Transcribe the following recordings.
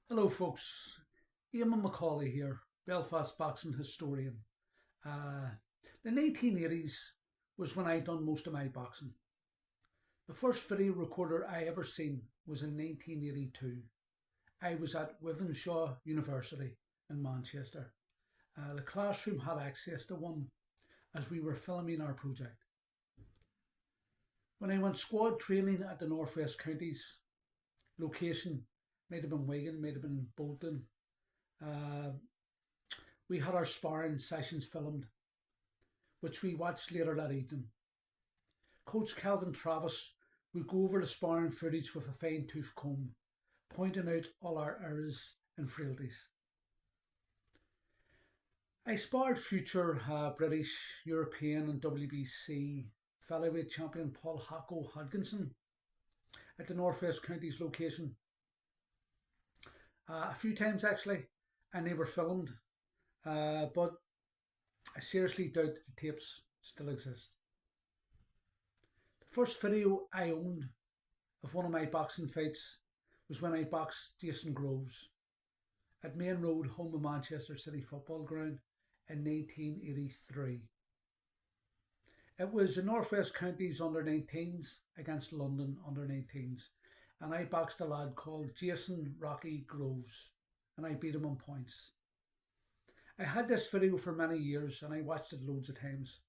Hello folks, Eamon McAuley here, Belfast boxing historian. Uh, the 1980s was when I done most of my boxing. The first video recorder I ever seen was in 1982. I was at Wivenshaw University in Manchester. The classroom had access to one as we were filming our project. When I went squad training at the Northwest Counties, location might have been Wigan, might have been Bolton, uh, we had our sparring sessions filmed, which we watched later that evening. Coach Calvin Travis would go over the sparring footage with a fine tooth comb, pointing out all our errors and frailties. I sparred future British, European and WBC featherweight champion Paul Hacko Hodgkinson at the Northwest Counties location. A few times actually, and they were filmed, but I seriously doubt that the tapes still exist. The first video I owned of one of my boxing fights was when I boxed Jason Groves at Main Road, home of Manchester City Football Ground in 1983. It was the Northwest Counties under 19s against London under 19s, and I boxed a lad called Jason Rocky Groves, and I beat him on points. I had this video for many years and I watched it loads of times.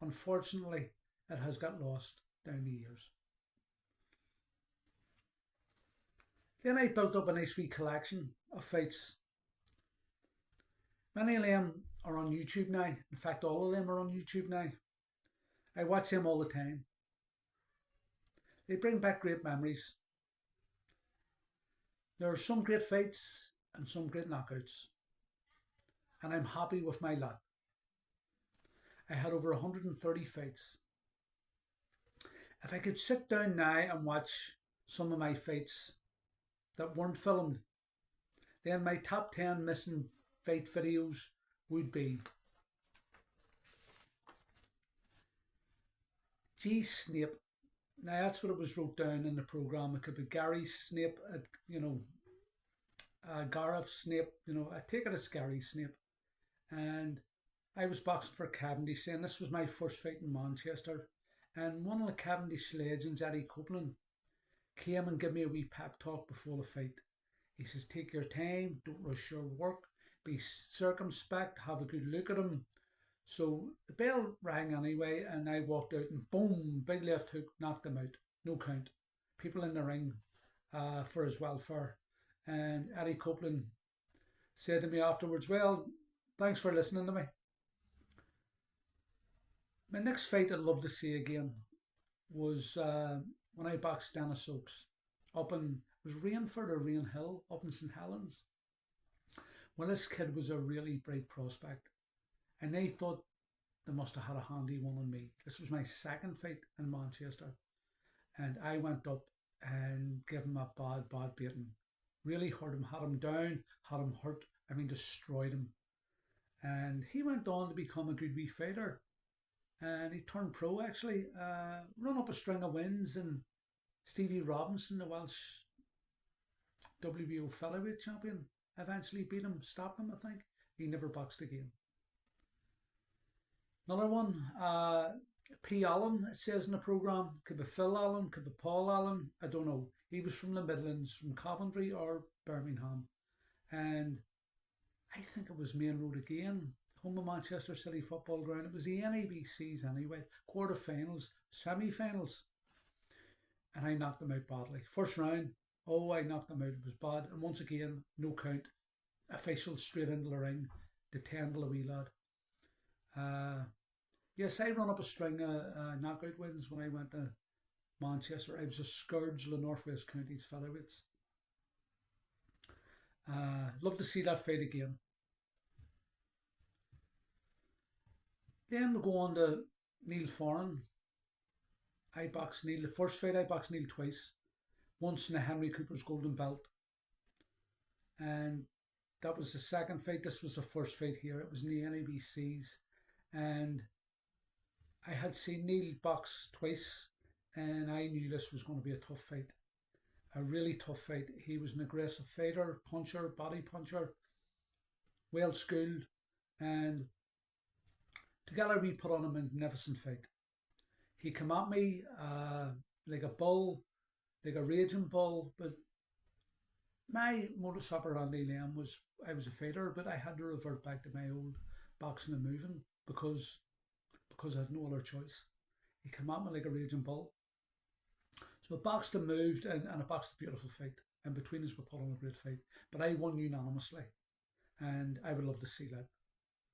Unfortunately, it has got lost down the years. Then I built up a nice wee collection of fights. Many of them are on YouTube now. In fact, all of them are on YouTube now. I watch them all the time. They bring back great memories. There are some great fights and some great knockouts, and I'm happy with my lot. I had over 130 fights. If I could sit down now and watch some of my fights that weren't filmed, then my top 10 missing fight videos would be G Snape. Now that's what it was wrote down in the programme. It could be Gary Snape, Gareth Snape, I take it as Gary Snape. And I was boxing for Cavendish, and this was my first fight in Manchester. And one of the Cavendish legends, Eddie Copeland, came and gave me a wee pep talk before the fight. He says, take your time, don't rush your work, be circumspect, have a good look at him. So the bell rang anyway, and I walked out and boom, big left hook, knocked him out. No count. People in the ring for his welfare. And Eddie Copeland said to me afterwards, well, thanks for listening to me. My next fight I'd love to see again was when I boxed Dennis Oakes up in, was Rainford or Rainhill up in St Helens. Well, this kid was a really bright prospect, and they thought they must have had a handy one on me. This was my second fight in Manchester, and I went up and gave him a bad beating. Really hurt him, had him down, had him hurt, destroyed him. And he went on to become a good wee fighter. And he turned pro actually, run up a string of wins, and Stevie Robinson, the Welsh WBO featherweight champion, eventually beat him, stopped him, I think. He never boxed again. Another one, P. Allen, it says in the programme. Could be Phil Allen, could be Paul Allen, I don't know. He was from the Midlands, from Coventry or Birmingham. And I think it was Main Road again, home of Manchester City Football Ground. It was the NABCs anyway, quarter-finals, semi-finals. And I knocked them out badly. First round, I knocked them out. It was bad. And once again, no count. Official straight into the ring to tendle a wee lad. Yes, I run up a string of knockout wins when I went to Manchester. I was a scourge of the Northwest Counties featherweights. Love to see that fight again. Then we go on to Neil Foran. I boxed Neil. The first fight I boxed Neil twice. Once in the Henry Cooper's Golden Belt. And that was the second fight. This was the first fight here. It was in the NABCs. And I had seen Neil box twice, and I knew this was going to be a tough fight. a really tough fight. He was an aggressive fighter, puncher, body puncher, well schooled, and together we put on a magnificent fight. He came at me like a bull, like a raging bull, but my modus operandi then was I was a fighter, but I had to revert back to my old boxing and moving because I had no other choice. He came at me like a raging bull. So I boxed and moved, and I boxed a beautiful fight. And between us, we put on a great fight. But I won unanimously, and I would love to see that.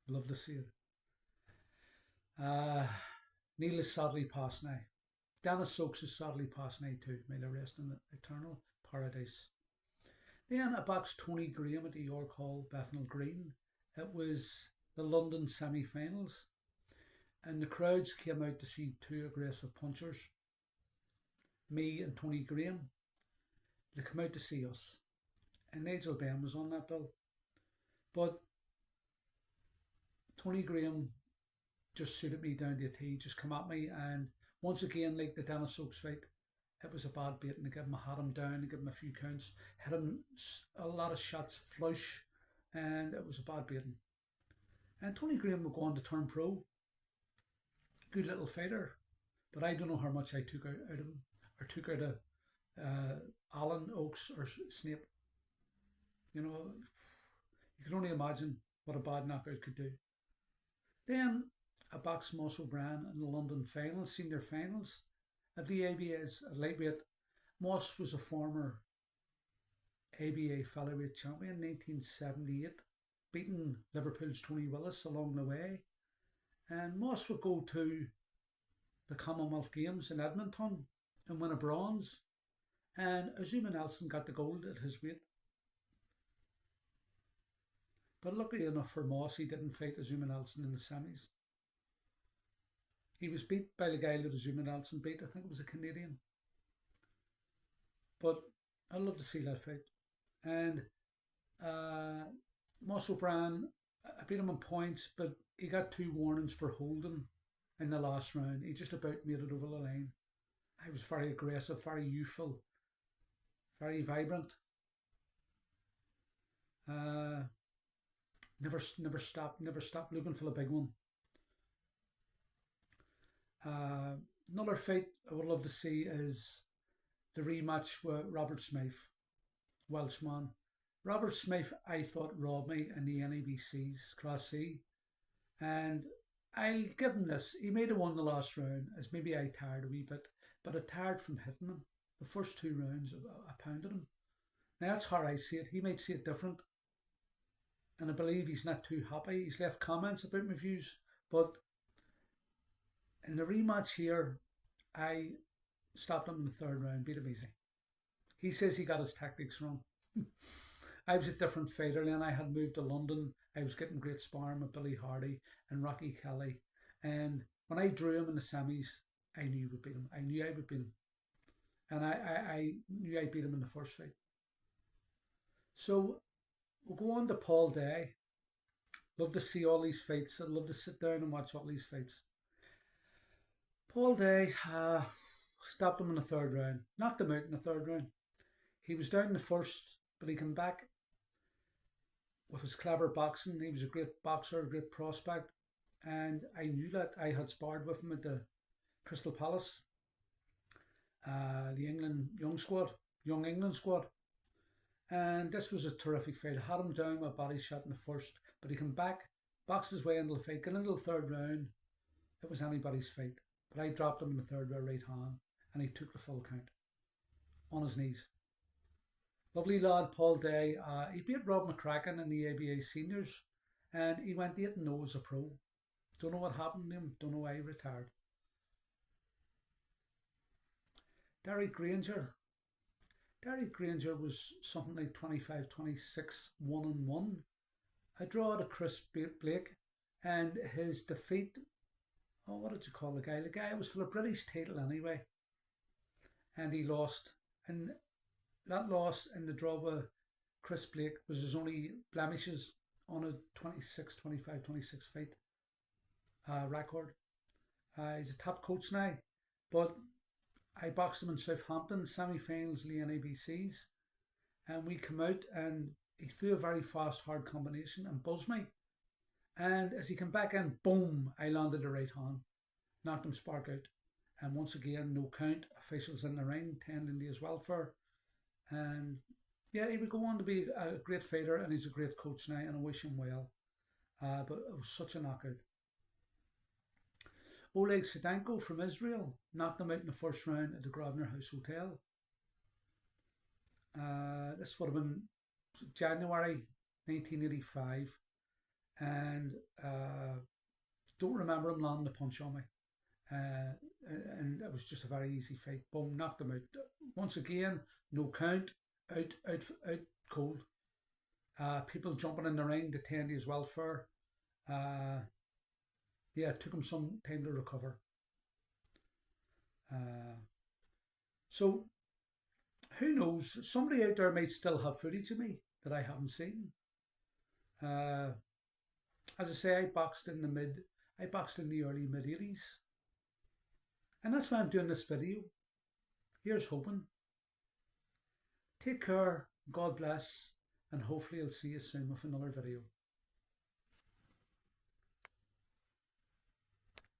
Love to see it. Neil is sadly passed now. Dennis Stokes is sadly passed now too. May they rest in eternal paradise. Then I boxed Tony Graham at the York Hall, Bethnal Green. It was the London semi-finals, and the crowds came out to see two aggressive punchers, me and Tony Graham. They came out to see us, and Nigel Benn was on that bill. But Tony Graham just suited me down to a T, just come at me, and once again, like the Dennis Stokes fight, it was a bad bait, and I had him down, I gave him a few counts, hit him a lot of shots flush, and it was a bad baiting. And Tony Graham would go on to turn pro. Good little fighter, but I don't know how much I took out of him, or took out of Allen, Oakes, or Snape. You know, you can only imagine what a bad knockout could do. Then I boxed Moss O'Brien in the London finals, senior finals of the ABA's at lightweight. Moss was a former ABA featherweight champion in 1978, beating Liverpool's Tony Willis along the way. And Moss would go to the Commonwealth Games in Edmonton and win a bronze. And Azuma Nelson got the gold at his weight. But luckily enough for Moss, he didn't fight Azuma Nelson in the semis. He was beat by the guy that Azuma Nelson beat. I think it was a Canadian. But I'd love to see that fight. And Moss O'Brien, I beat him on points, but he got 2 warnings for holding in the last round. He just about made it over the line. I was very aggressive, very youthful, very vibrant. Never stopped looking for the big one. Another fight I would love to see is the rematch with Robert Smythe, Welshman. Robert Smythe, I thought, robbed me in the NABC's Class C, and I'll give him this. He may have won the last round, as maybe I tired a wee bit, but I tired from hitting him. The first 2 rounds, I pounded him. Now that's how I see it. He might see it different, and I believe he's not too happy. He's left comments about my views, but in the rematch here, I stopped him in the 3rd round, beat him easy. He says he got his tactics wrong. I was a different fighter then. I had moved to London. I was getting great sparring with Billy Hardy and Rocky Kelly. And when I drew him in the semis, I knew I would beat him. I knew I would beat him. And I knew I beat him in the first fight. So we'll go on to Paul Day. Love to see all these fights. I'd love to sit down and watch all these fights. Paul Day stopped him in the 3rd round. Knocked him out in the 3rd round. He was down in the first, but he came back with his clever boxing. He was a great boxer, a great prospect, and I knew that. I had sparred with him at the Crystal Palace, the Young England squad, and this was a terrific fight. I had him down with a body shot in the first, but he came back, boxed his way into the fight, got into the 3rd round. It was anybody's fight, but I dropped him in the 3rd with a right hand, and he took the full count on his knees. Lovely lad, Paul Day. He beat Rob McCracken in the ABA seniors, and he went 8-0 as a pro. Don't know what happened to him. Don't know why he retired. Derek Granger. Derek Granger was something like 25-26, 1-1. A draw to Chris Blake, and his defeat. Oh, what did you call the guy? The guy was for the British title anyway, and he lost. And that loss in the draw with Chris Blake was his only blemishes on a 25-26 fight record. He's a top coach now, but I boxed him in Southampton, semi-finals of the NABCs, and we come out and he threw a very fast, hard combination and buzzed me. And as he came back in, boom, I landed the right hand, knocked him spark out. And once again, no count, officials in the ring tending to his welfare. And yeah, he would go on to be a great fighter, and he's a great coach now, and I wish him well. But it was such a knockout. Oleg Sedenko from Israel knocked him out in the first round at the Grosvenor House Hotel. This would have been January 1985, and don't remember him landing a punch on me. And it was just a very easy fight. Boom, knocked him out. Once again, no count, out cold. People jumping in the ring to tend to his welfare. Yeah, it took him some time to recover. So who knows? Somebody out there might still have footage of me that I haven't seen. As I say, I boxed in the early mid-80s. And that's why I'm doing this video. Here's hoping. Take care, God bless, and hopefully I'll see you soon with another video.